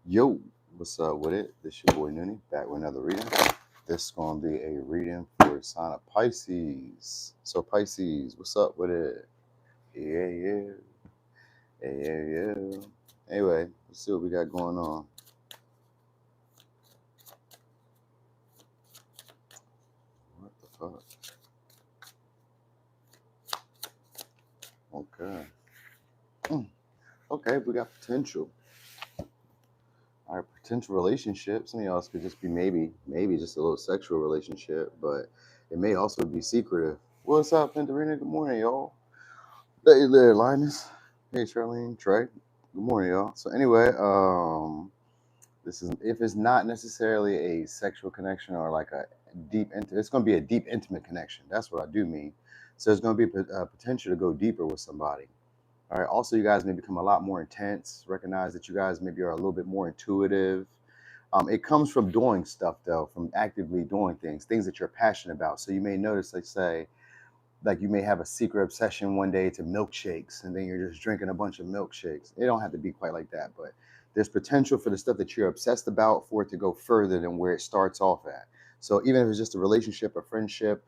Yo, what's up with it? This your boy Noonie, back with another reading. This is gonna be a reading for the sign of Pisces. So Pisces, what's up with it? Yeah, yeah, yeah. Anyway, let's see what we got going on. What the fuck? Okay. Okay, we got potential. All right, potential relationship. Some of y'all could just be maybe just a little sexual relationship, but it may also be secretive. What's up, Pentarina? Good morning, y'all. Hey there, Linus. Hey, Charlene, Trey. Good morning, y'all. So anyway, this is if it's not necessarily a sexual connection or like a it's going to be a deep, intimate connection. That's what I do mean. So there's going to be a potential to go deeper with somebody. All right. Also, you guys may become a lot more intense. Recognize that you guys maybe are a little bit more intuitive. It comes from doing stuff though, from actively doing things that you're passionate about. So you may notice, let's say, like you may have a secret obsession one day to milkshakes, and then you're just drinking a bunch of milkshakes. It don't have to be quite like that, but there's potential for the stuff that you're obsessed about for it to go further than where it starts off at. So even if it's just a relationship, a friendship,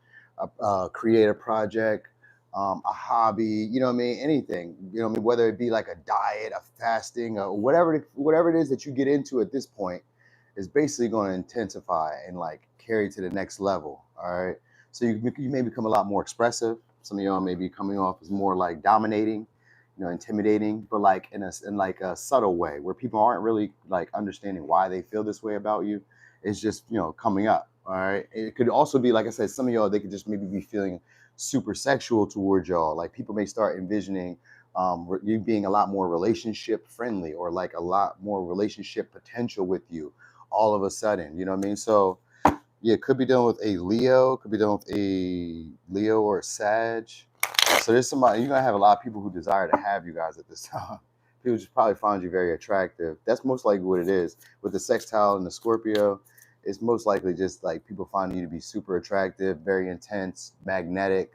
a creative project, a hobby, you know what I mean, anything, you know what I mean, whether it be like a diet, a fasting, or whatever it is that you get into at this point is basically going to intensify and like carry to the next level. All right. So you may become a lot more expressive. Some of y'all may be coming off as more like dominating, intimidating, but like in like a subtle way where people aren't really like understanding why they feel this way about you. It's just coming up. All right. It could also be, like I said, some of y'all, they could just maybe be feeling super sexual towards y'all. Like people may start envisioning you being a lot more relationship friendly or like a lot more relationship potential with you all of a sudden. You know what I mean? So yeah, could be dealing with a Leo, could be dealing with a Leo or a Sag. So there's somebody, you're gonna have a lot of people who desire to have you guys at this time. People just probably find you very attractive. That's most likely what it is. With the sextile and the Scorpio, it's most likely just like people find you to be super attractive, very intense, magnetic,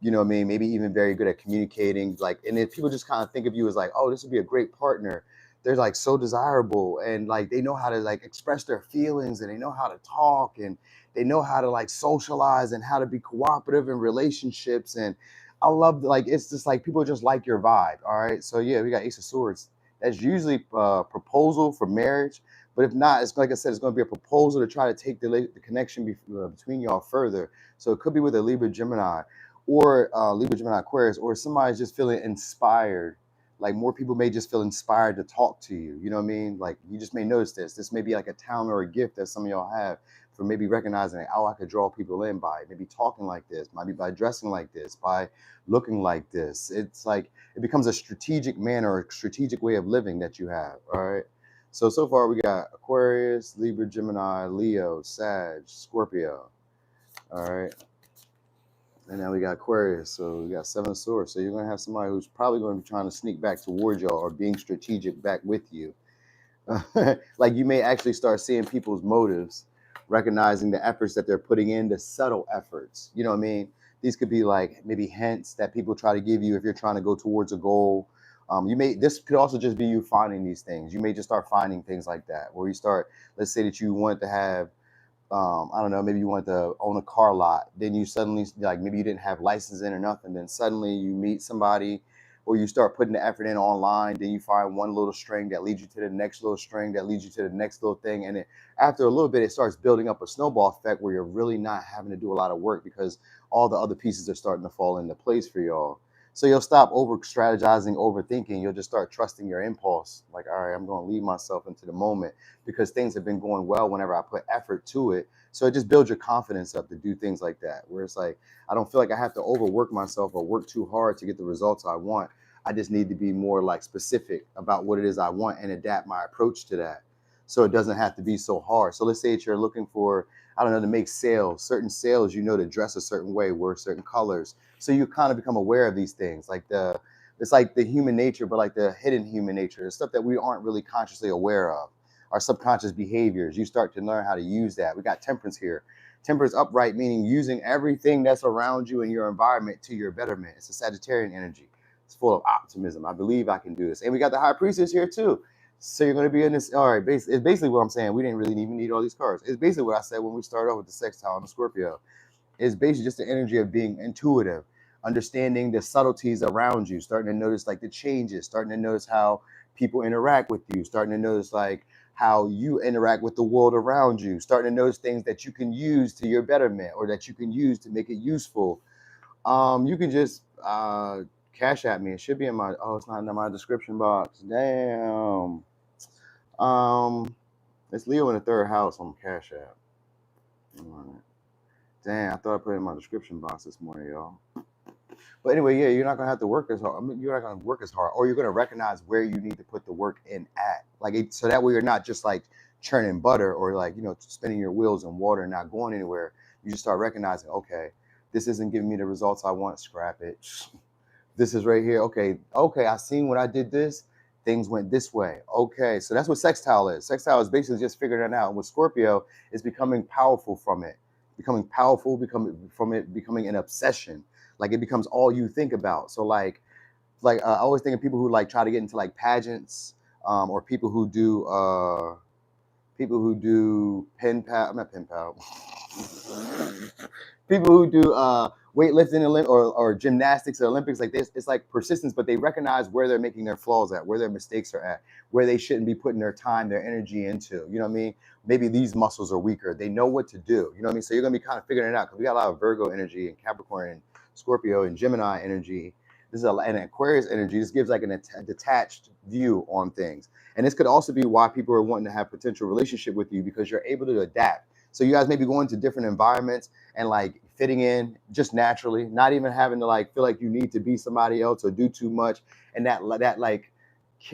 you know what I mean? Maybe even very good at communicating. Like, and if people just kind of think of you as like, oh, this would be a great partner. They're like so desirable, and like they know how to like express their feelings, and they know how to talk, and they know how to like socialize and how to be cooperative in relationships. And I love, like, it's just like people just like your vibe. All right. So yeah, we got Ace of Swords. That's usually a proposal for marriage. But if not, it's like I said, it's going to be a proposal to try to take the connection between y'all further. So it could be with a Libra Gemini, or Libra, Gemini, Aquarius, or somebody's just feeling inspired. Like more people may just feel inspired to talk to you. You know what I mean? Like you just may notice this. This may be like a talent or a gift that some of y'all have for maybe recognizing, like, oh, I could draw people in by maybe talking like this, maybe by dressing like this, by looking like this. It's like it becomes a strategic manner, a strategic way of living that you have. All right. So far we got Aquarius, Libra, Gemini, Leo, Sag, Scorpio. All right. And now we got Aquarius, so we got Seven of Swords. So you're gonna have somebody who's probably going to be trying to sneak back towards y'all or being strategic back with you. Like you may actually start seeing people's motives, recognizing the efforts that they're putting in, the subtle efforts. You know what I mean? These could be like maybe hints that people try to give you if you're trying to go towards a goal. This could also just be you finding these things. You may just start finding things like that, where you start. Let's say that you want to have, I don't know, maybe you want to own a car lot. Then you suddenly, like, maybe you didn't have license in or nothing. Then suddenly you meet somebody, or you start putting the effort in online. Then you find one little string that leads you to the next little string that leads you to the next little thing. And after a little bit, it starts building up a snowball effect where you're really not having to do a lot of work because all the other pieces are starting to fall into place for y'all. So you'll stop over strategizing, overthinking. You'll just start trusting your impulse. Like, all right, I'm going to lead myself into the moment because things have been going well whenever I put effort to it. So it just builds your confidence up to do things like that, where it's like, I don't feel like I have to overwork myself or work too hard to get the results I want. I just need to be more like specific about what it is I want and adapt my approach to that. So it doesn't have to be so hard. So let's say that you're looking for, I don't know, to make sales, certain sales, to dress a certain way, wear certain colors. So you kind of become aware of these things, like it's like the human nature, but like the hidden human nature, the stuff that we aren't really consciously aware of, our subconscious behaviors. You start to learn how to use that. We got Temperance here. Temperance upright, meaning using everything that's around you in your environment to your betterment. It's a Sagittarian energy. It's full of optimism. I believe I can do this. And we got the High Priestess here too. So you're going to be in this. All right, it's basically what I'm saying. We didn't really even need all these cards. It's basically what I said when we started off with the sextile and the Scorpio. It's basically just the energy of being intuitive, understanding the subtleties around you, starting to notice like the changes, starting to notice how people interact with you, starting to notice like how you interact with the world around you, starting to notice things that you can use to your betterment or that you can use to make it useful. You can just cash at me. It should be in my it's not in my description box. Damn. It's Leo in the third house on Cash App. All right. Damn, I thought I put it in my description box this morning, y'all. But anyway, yeah, you're not gonna have to work as hard. I mean, you're not gonna work as hard, or you're gonna recognize where you need to put the work in at. So that way you're not just like churning butter or like spinning your wheels in water and not going anywhere. You just start recognizing, okay, this isn't giving me the results I want. Scrap it. This is right here. Okay, I seen when I did this, things went this way. Okay, so that's what sextile is. Sextile is basically just figuring it out. And with Scorpio, it's becoming powerful from it, becoming an obsession. Like it becomes all you think about. So I always think of people who like try to get into like pageants, or people who do pen pal, not pen pal. People who do weightlifting or gymnastics or Olympics, like this, it's like persistence, but they recognize where they're making their flaws at, where their mistakes are at, where they shouldn't be putting their time, their energy into. You know what I mean? Maybe these muscles are weaker. They know what to do. You know what I mean? So you're gonna be kind of figuring it out because we got a lot of Virgo energy and Capricorn and Scorpio and Gemini energy. This is an Aquarius energy. This gives like a detached view on things. And this could also be why people are wanting to have potential relationship with you, because you're able to adapt. So you guys may be going to different environments and like fitting in just naturally, not even having to like feel like you need to be somebody else or do too much. And that like,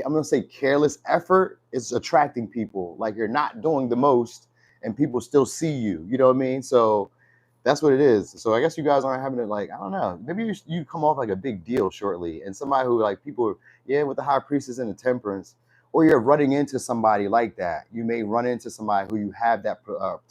I'm gonna say careless effort is attracting people. Like you're not doing the most and people still see you. You know what I mean? So that's what it is. So I guess you guys aren't having it like, I don't know, maybe you come off like a big deal shortly, and somebody who like people, yeah, with the high priestess and the temperance, or you're running into somebody like that. You may run into somebody who you have that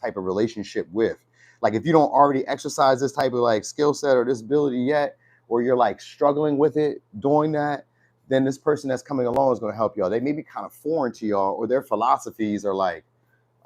type of relationship with. Like if you don't already exercise this type of like skill set or this ability yet, or you're like struggling with it, doing that, then this person that's coming along is going to help y'all. They may be kind of foreign to y'all, or their philosophies are like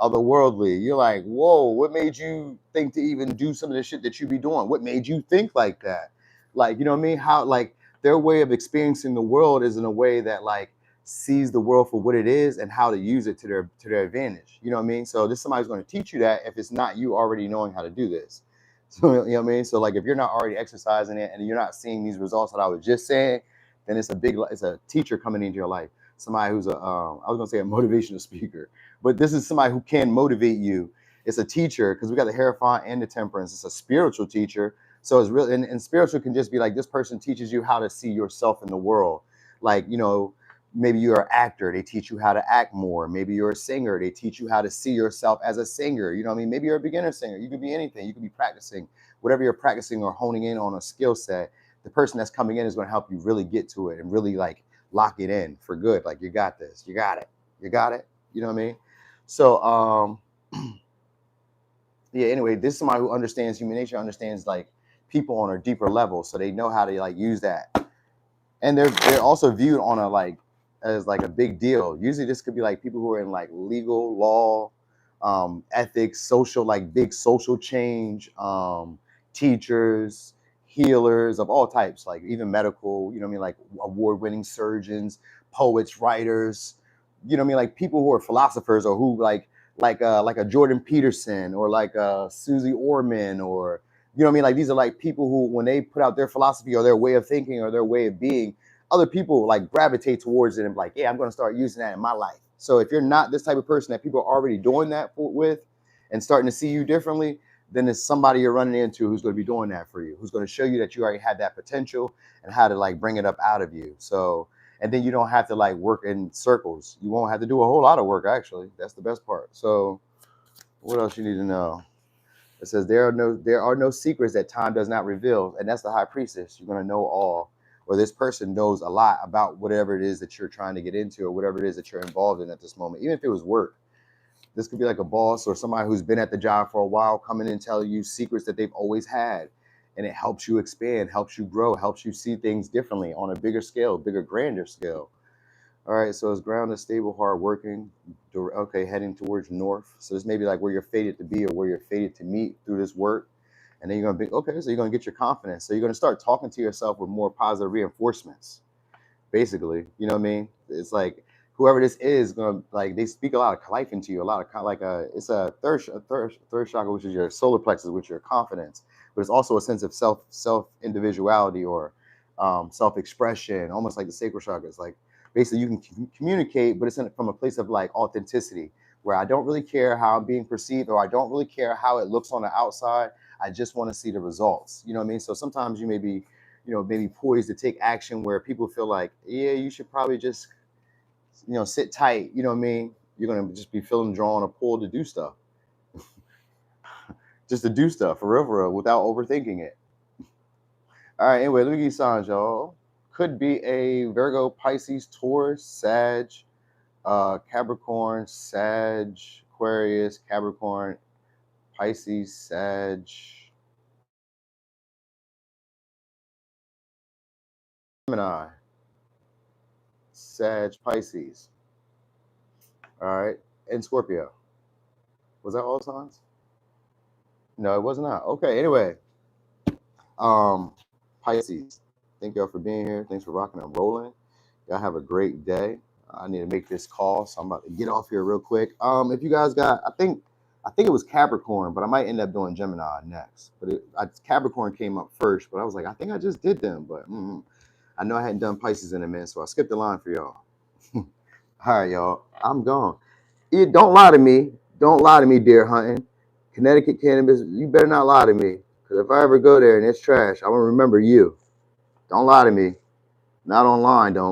otherworldly. You're like, whoa, what made you think to even do some of the shit that you be doing? What made you think like that? Like, you know what I mean? How like their way of experiencing the world is in a way that like sees the world for what it is and how to use it to their advantage. You know what I mean? So this somebody's going to teach you that if it's not you already knowing how to do this. So you know what I mean? So like if you're not already exercising it and you're not seeing these results that I was just saying, then it's a teacher coming into your life. Somebody who's I was gonna say a motivational speaker, but this is somebody who can motivate you. It's a teacher, because we got the Hierophant and the Temperance. It's a spiritual teacher. So it's real, and spiritual can just be like this person teaches you how to see yourself in the world. Like, maybe you're an actor, they teach you how to act more. Maybe you're a singer, they teach you how to see yourself as a singer. You know what I mean? Maybe you're a beginner singer. You could be anything. You could be practicing whatever you're practicing or honing in on a skill set. The person that's coming in is going to help you really get to it and really like lock it in for good. Like, you got this, you got it, you got it. You know what I mean? So, yeah, anyway, this is somebody who understands human nature, understands like people on a deeper level. So they know how to like use that. And they're also viewed on a like as like a big deal. Usually this could be like people who are in like legal, law, ethics, social, like big social change, teachers, healers of all types, like even medical, you know what I mean, like award-winning surgeons, poets, writers, you know what I mean, like people who are philosophers, or who like a Jordan Peterson, or like Susie Orman, or you know what I mean, like these are like people who, when they put out their philosophy or their way of thinking or their way of being, other people like gravitate towards it and be like, yeah, I'm going to start using that in my life. So if you're not this type of person that people are already doing that with and starting to see you differently, then it's somebody you're running into who's going to be doing that for you, who's going to show you that you already had that potential and how to like bring it up out of you. So, and then you don't have to like work in circles. You won't have to do a whole lot of work, actually. That's the best part. So what else you need to know? It says there are no secrets that time does not reveal, and that's the High Priestess. You're going to know all, or this person knows a lot about whatever it is that you're trying to get into, or whatever it is that you're involved in at this moment. Even if it was work, this could be like a boss or somebody who's been at the job for a while coming in and telling you secrets that they've always had, and it helps you expand, helps you grow, helps you see things differently on a bigger scale, bigger, grander scale. All right, so it's grounded, stable, hardworking. Okay, heading towards north. So this may be like where you're fated to be or where you're fated to meet through this work. And then you're gonna be okay. So you're gonna get your confidence. So you're gonna start talking to yourself with more positive reinforcements. Basically, you know what I mean? It's like whoever this is gonna like they speak a lot of life into you. A lot of like it's a third chakra, which is your solar plexus, which is your confidence. But it's also a sense of self individuality or self expression, almost like the sacral chakra. It's like basically you can communicate, but it's from a place of like authenticity, where I don't really care how I'm being perceived, or I don't really care how it looks on the outside. I just want to see the results. You know what I mean? So sometimes you may be, maybe poised to take action where people feel like, yeah, you should probably just, sit tight. You know what I mean? You're gonna just be feeling drawn or pulled to do stuff, just to do stuff for real, without overthinking it. All right. Anyway, let me give you signs, y'all. Could be a Virgo, Pisces, Taurus, Sag, Capricorn, Sag, Aquarius, Capricorn, Pisces, Sag, Gemini, Sag, Pisces. All right, and Scorpio. Was that all signs? No, it was not. Okay. Anyway, um, Pisces. Thank y'all for being here. Thanks for rocking and rolling. Y'all have a great day. I need to make this call, so I'm about to get off here real quick. If you guys got, I think it was Capricorn, but I might end up doing Gemini next. But Capricorn came up first, but I was like, I think I just did them, but I know I hadn't done Pisces in a minute, so I skipped the line for y'all. All right, y'all. I'm gone. Don't lie to me. Don't lie to me, deer hunting. Connecticut cannabis, you better not lie to me. Because if I ever go there and it's trash, I will remember you. Don't lie to me. Not online, don't.